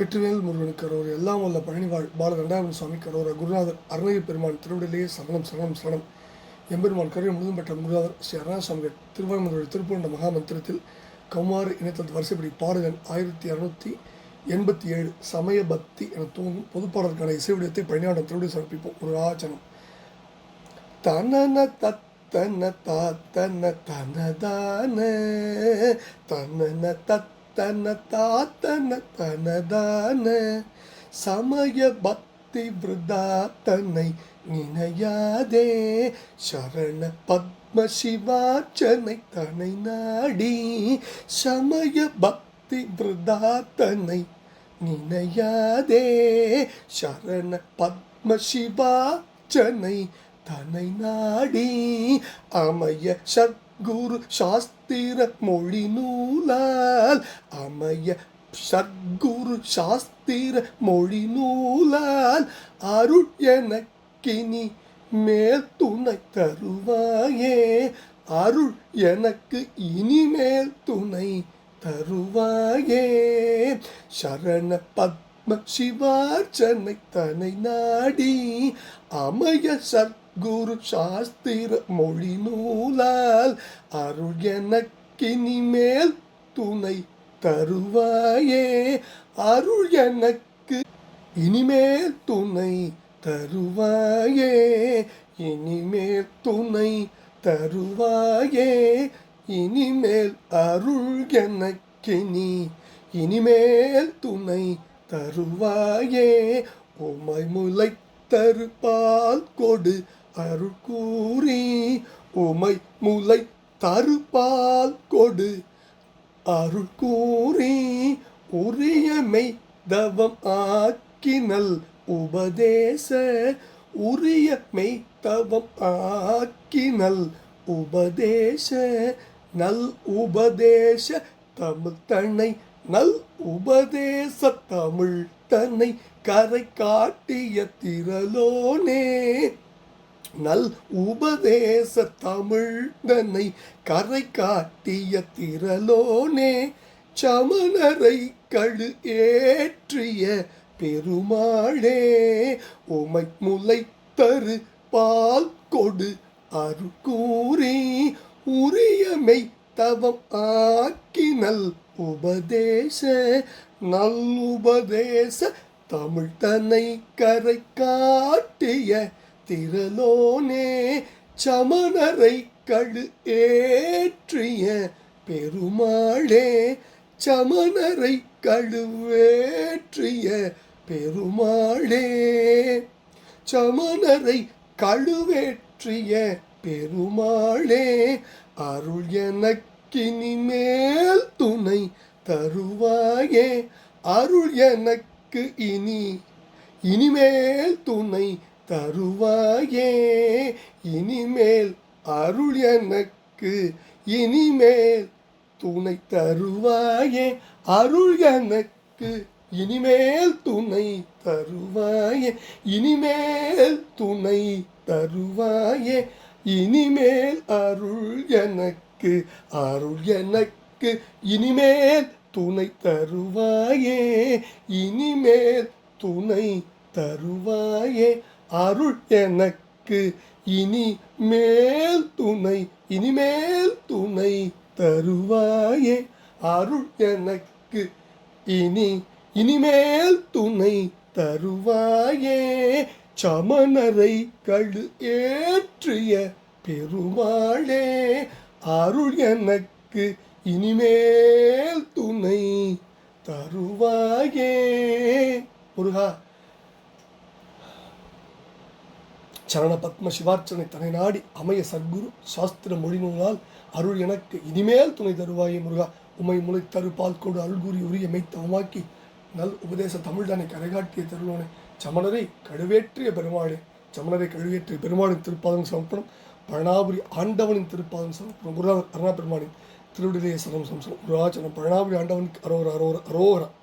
வெற்றிவேல் முருகனுக்கு அரோர், எல்லாம் வல்ல பழனிவாழ் பால ரெண்டாயிரம் சுவாமிக்கு அரோரா. குருநாதர் அருணகிரி பெருமான் திருவிடையிலேயே சரணம் சரணம் சரணம். எம்பெருமான் கருவை முழுதும் பெற்ற குருநாதர் ஸ்ரீ அருணா சுவாமிகள் திருவாரூர் திருப்பூண்ட மகா மந்திரத்தில் கௌமாறு இணைத்தது வரிசைப்படி பாடகன் 1687 சமய பக்தி என தூங்கும் பொதுப்பாடலுக்கான இசைவிடத்தை பழனியாண்டம் திருவிடை சமர்ப்பிப்போம். ஒரு ஆச்சனம். தனன தத்தன தாத்தன தனதான தனன தத்தன தாத்தன தனதான சமய பக்தி விருதாத்தனை நினையாதே சரண பத்ம சிவாச்சனை தனை நாடி சமய பக்தி விருதாத்தனை நினையாதே சரண பத்ம சிவாச்சனை தனை நாடி அமைய சத்குரு சாஸ்திர மொழி நூலால் அமைய சத்குரு சாஸ்திர மொழி நூலால் அருள் எனக்கினி மேல் துணை தருவாயே அருள் எனக்கு இனிமேல் துணை தருவாயே சரண பத்ம சிவார்ச்சனை தனை நாடி அமைய சத்குரு சாஸ்திர மொழி நூலால் அருள் எனக்கினிமேல் துணை தருவாயே அருள் எனக்கு இனிமேல் துணை தருவாயே இனிமேல் துணை தருவாயே இனிமேல் அருள் எனக்கினி இனிமேல் துணை தருவாயே உமை முலை தருபால் கொடு அருள் கூறி உமை முலை தருபால் கொடு அருள் கூறி உரியமை தவம் ஆக்கினல் உபதேச உரியமை தவம் ஆக்கினல் உபதேச நல் உபதேச தமிழ் தன்னை நல் உபதேச தமிழ் தன்னை கரை காட்டிய திரளோனே நல் உபதேச தமிழ் தன்னை கரை காட்டிய திரளோனே சமணரை கழு ஏற்றிய பெருமாளே உமை முலை தரு பால் கொடு அருள் கூறி உரியமை தவம் ஆக்கினல் உபதேச நல் உபதேச தமிழ் தன்னை கரை காட்டிய திரளோனே சமணரை கழு ஏற்றிய பெருமாளே சமணரை கழுவேற்றிய பெருமாளே சமணரை கழுவேற்றிய பெருமாளே அருள் எனக்கினிமேல் துணை தருவாயே அருள் எனக்கு இனிமேல் துணை தருவாயே இனிமேல் அருள் எனக்கு இனிமேல் துணை தருவாயே அருள் எனக்கு இனிமேல் துணை தருவாயே இனிமேல் துணை தருவாயே இனிமேல் அருள் எனக்கு இனிமேல் துணை தருவாயே இனிமேல் துணை தருவாயே அருள் எனக்கு இனிமேல் துணை தருவாயே அருள் எனக்கு இனிமேல் துணை தருவாயே சமணரை கழு ஏற்றிய பெருமாளே அருள் எனக்கு இனிமேல் துணை தருவாயே. முருகா சரண பத்ம சிவார்ச்சனை தனை நாடி அமைய சத்குரு சாஸ்திர மொழி நூலால் அருள் எனக்கு இனிமேல் துணை தருவாயே முருகா உமை முளை தருபால் கொடு அருள்கூறி உரிய மெய்த்தவமாக்கி நல் உபதேச தமிழ்தானை கரைகாட்டிய தருவானே சமணரை கழுவேற்றிய பெருமாளே சமணரை கழுவேற்றிய பெருமாளின் திருப்பாதம் சமர்ப்பணம் பழனாபுரி ஆண்டவனின் திருப்பாதம் சமர்ப்பணம் குருநாதர் அருணா பெருமானின் திருவிடையிலேயே சரணம் சமர்ப்பணம் குருவாச்சனம் பழனாபுரி ஆண்டவனுக்கு அரோர அரோர அரோரா.